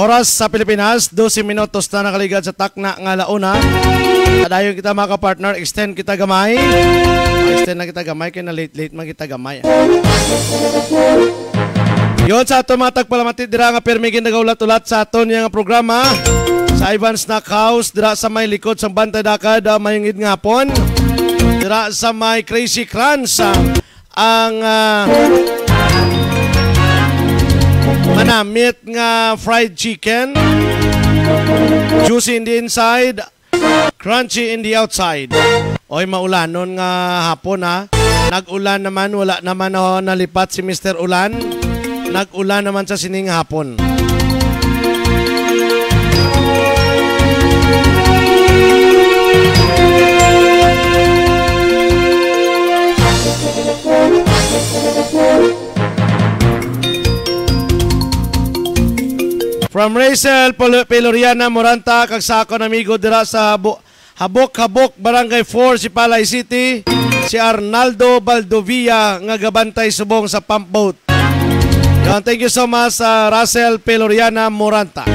Oras sa Pilipinas, 12 minutos na nakaligad sa takna nga launa. Adayon kita mga ka-partner, extend kita gamay. Extend na kita gamay, kaya na late man kita gamay. Yon sa ato mga tagpalamatid dira nga permigin nagaulat-ulat sa aton nga programa sa Ivan Snack House dira sa may likod sa Bantay Dakad mayungid nga hapon. Dira sa may Crazy Crunch ang manamit nga fried chicken, juicy in the inside, crunchy in the outside. Oy, maulanon nga hapon ha. Nag-ulan naman, wala naman nalipat si Mr. Ulan. Nag-ulan naman sa sining hapon. From Rachel Peloriana Moranta, kagsako na amigo dira sa Habok-Habok, Barangay 4, Sipalay City, si Arnaldo Baldovia nga gabantay subong sa pump boat. Yan, thank you so much, Russell Peloriana Moranta.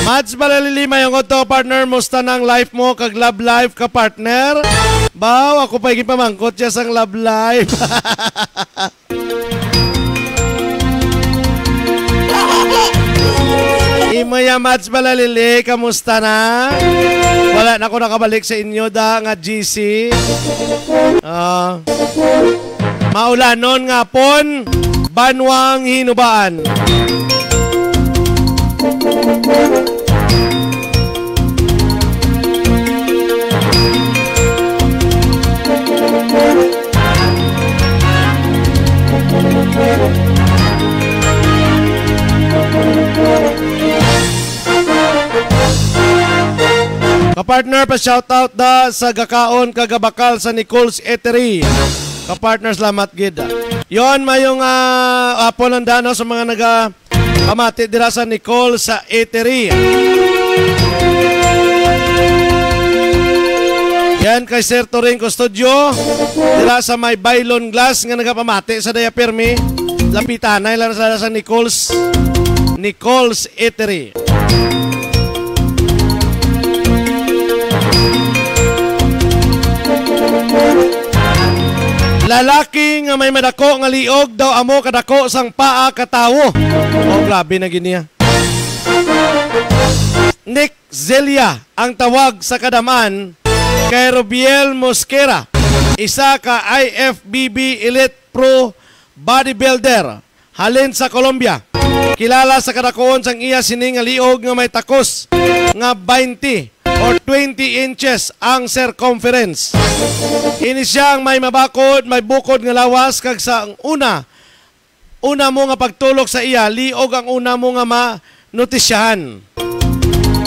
Mads Balalilima yung auto partner, musta ng life mo, kag love life ka partner? Baw, ako pa pamangkot siya sang love life. Imaya Mads Balalili, kamusta na? Wala na ako nakabalik sa inyo da nga GC. Maulanon nga pon, banwang hinubaan. Kapartner, pa-shoutout da sa gakaon kagabakal sa Nicole's Eatery. Kapartner, salamat gid. Yon, mayong apon ng dano sa mga pamati dira sa Nicole sa Eatery. Yan kay Sir Toring Custodio dira sa may Bailon Glass nga nagapamati sa Daya Permi. Lapitan na ilan sa Nicole's Eatery. Lalaki nga may madako nga liog daw amo kadako sang paa katawo. Oh, grabe na giniya. Nick Zelia ang tawag sa kadaman kay Robiel Mosquera, isa ka IFBB Elite Pro bodybuilder halin sa Colombia. Kilala sa kadakoon sang iya sining nga liog nga may takos nga 20 or 20 inches ang circumference. Ini siyang may mabakod, may bukod nga lawas kag sa una mo nga pagtulok sa iya, liog ang una mo nga manutisyahan.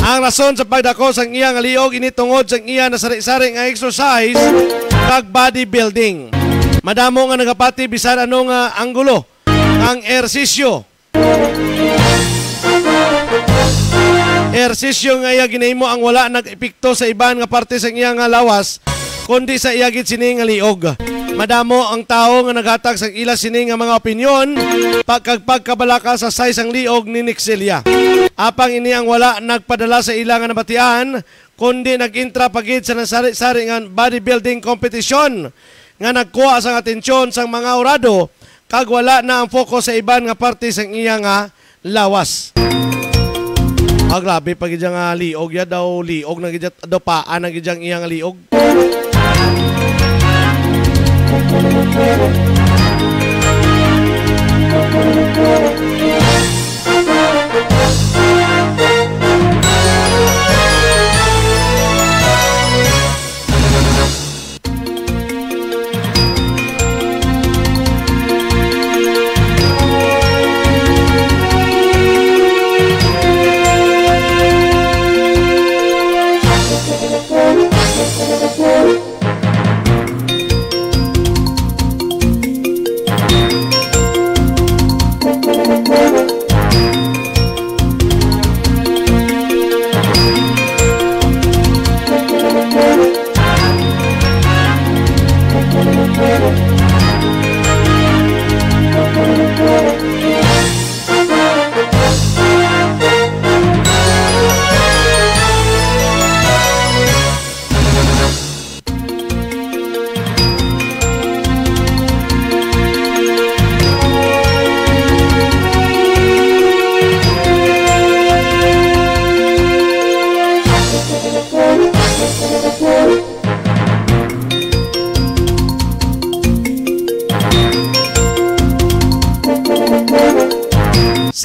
Ang rason sa pagdako sang iya nga liog initungod sang iya na sari-sari nga exercise kag bodybuilding. Madamo nga nagapati bisan ano nga anggulo ang ehersisyo. Ehersisyo nga iya ginahimo ang wala nag-epekto sa iban nga parte sa iya nga lawas kundi sa iya gid sini nga liog. Madamo ang tao nga naghatag sa ila sini nga mga opinyon pagkabalaka sa size ang liog ni Nixelia. Apang ini ang wala nagpadala sa ila nga nabatian kundi nag-intra pagid sa nasari-sari nga bodybuilding competition nga nagkuha sa atensyon sang mga orado kag wala na ang focus sa iban nga parte sa iya nga lawas. Grabe pag ijang liog ya daw liog na gidya daw paan na gidyang iya nga liog.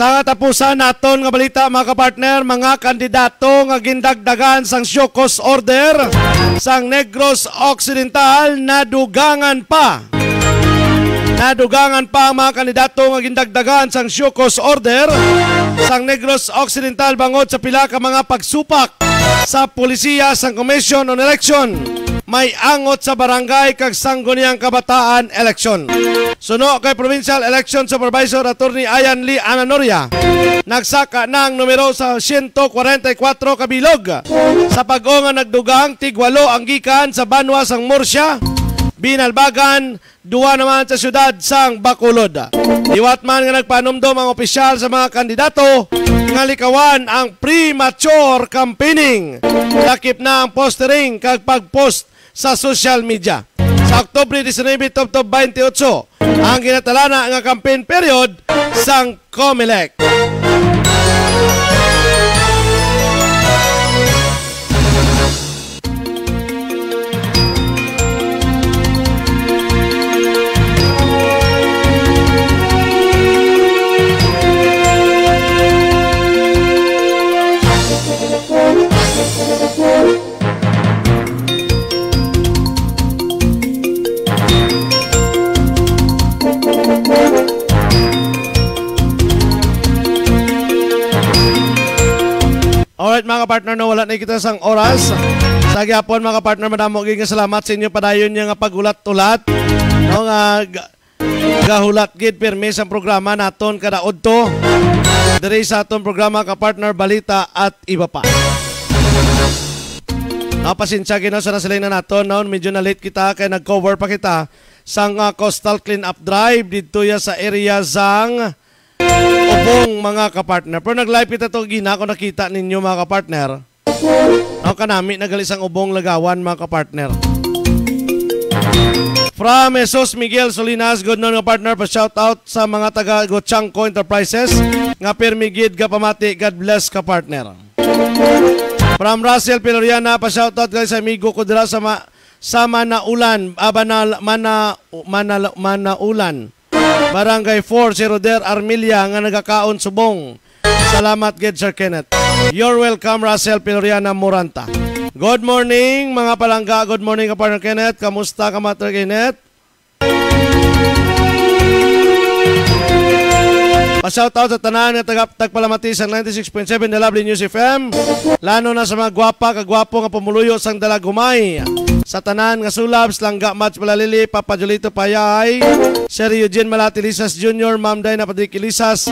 Sa katapusan naton nga balita mga kapartner, mga kandidato nga gindagdagan sang show cause order sang Negros Occidental nadugangan pa. Nadugangan pa ang mga kandidato nga gindagdagan sang show cause order sang Negros Occidental bangod sa pila ka mga pagsupak sa pulisya sang Commission on Election. May angot sa barangay kag sangguniang kabataan election. Suno kay Provincial Election Supervisor Attorney Ayan Lee Ananoria, nagsaka ng numero sa 144 kabilog sa pag-o nga nagdugang tigwalo ang gikan sa Banwa sang Murcia, Binalbagan, duwa naman sa syudad sang Bacolod. Iwat man nga nagpanumdom ang opisyal sa mga kandidato nga likawan ang premature campaigning. Lakip na ang postering kag pag-post sa social media. Sa Oktubre 19 to 28 ang ginatalana nga campaign period sang COMELEC. Alright mga partner, no, wala na kita sang oras. Sa gyapon mga partner, madamo gyud nga salamat sa inyo padayon nga pagulat-ulat. No nga gahulat gid pirmi sa programa naton kada udto. Diri sa aton programa ka partner balita at iba pa. Pasensya gino sa nasilay na naton, no, medyo na late kita kay nag-cover pa kita sang coastal clean-up drive dito ya sa area sang Ubong mga kapartner. Pero nag-live kita ito gina kung nakita ninyo mga kapartner. Ako kanami nagalis ang Ubong Lagawan mga kapartner. From Jesus Miguel Solinas, good noon nga partner, pa shout out sa mga taga Gochangco Enterprises nga permigid ka pamati, God bless ka partner. From Russell Piloriana, pa shout out guys sa amigo ko dira sa Manaulan, Manaulan. Barangay 4, si Roder Armilia nga nagakaon subong. Salamat gid Sir Kenneth. You're welcome Russell Piloriana Moranta. Good morning mga palangga. Good morning ka partner Kenneth. Kamusta ka Master Kenneth? Pa-shoutout sa tanan nga tagpalamati sa 96.7 The Lovely News FM. Lalo na sa mga gwapa kagwapo nga pumuluyo sang Dalagumay. Sa tanan nga sulabs, Langga Match Palalili, Papa Jolito Payay, Sir Eugene Malati Lisas Jr., Ma'am Day na Patrick Lisas,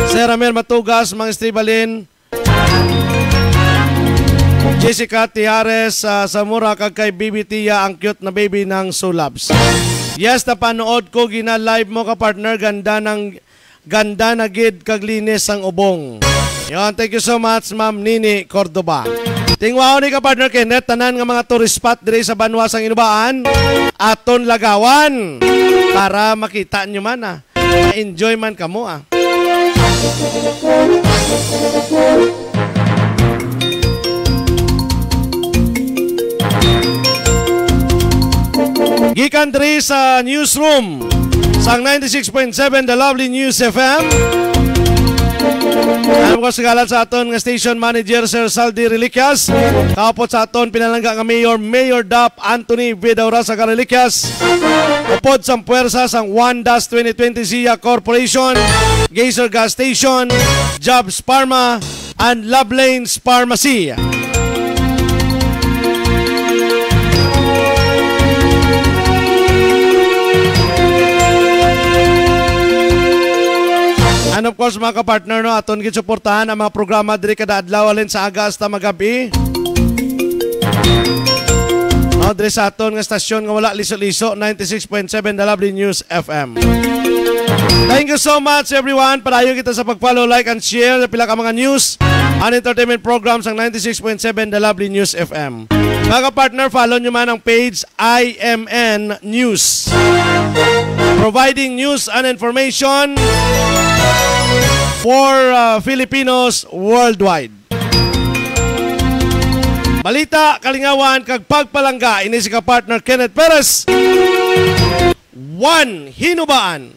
Sir Amir Matugas, Mang Estebalin, Jessica Tiares, Samura kag kay Bibi Tia, ang cute na baby ng sulabs. Yes, napanood ko gina-live mo ka partner, ganda na gid kag linis ang ubong. Yon, thank you so much Ma'am Nini Cordoba. Tingwaw ni ka partner Kenneth, tanan nga mga tourist spot diri sa Banwa sang Inubaan, aton lagawan para makita nyo man ma-enjoy man kamo Gikan diri sa newsroom sang 96.7 The Lovely News FM. Ano ko sagalan sa aton nga station manager Sir Saldi Reliquias. Kaupot sa aton pinalangga nga Mayor Dap Anthony Vidaura sa Reliquias. Upod sa puwersa sang Wandas 2020 Zia Corporation, Geyser Gas Station, Jobs Pharma, and Love Lanes Pharmacy. And of course mga kapartner, no, aton gid suportahan ang mga programa diri kada adlaw alin sa aga hasta magabi. No, diri sa aton nga stasyon nga wala liso-liso 96.7 The Lovely News FM. Thank you so much everyone. Padayon kita sa pag-follow, like and share sa pila ka mga news and entertainment programs ang 96.7 The Lovely News FM. Mga kapartner, follow nyo man ang page IMN News, providing news and information for Filipinos worldwide. Balita, kalingawan, kag pagpalangga, ini si ka-partner Kenneth Perez. 1 Hinubaan.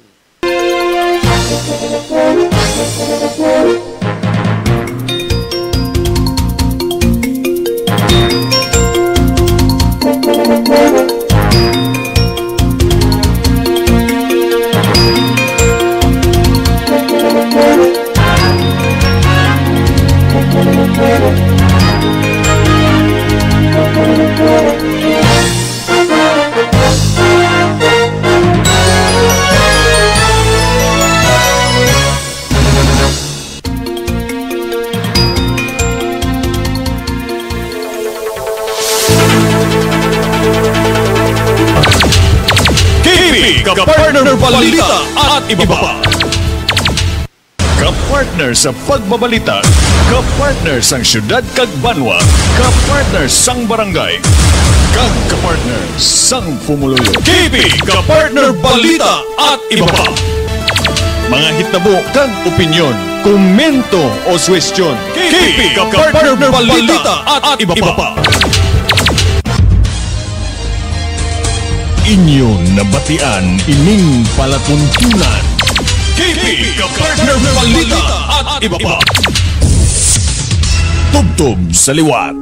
Kapartner Balita at iba pa. Kapartner sa pagbabalita, kapartner sang syudad kag Banwa, kapartner sang barangay, kag kapartner sang Pumuluyo. KP Kapartner Balita at iba pa. Mga hitabo kag opinyon, komento o suwestyon. KP Kapartner Balita at iba pa. Inyo nabatian ining palatuntunan. KP Kapartner Balita at iba pa. Tubtob sa liwat.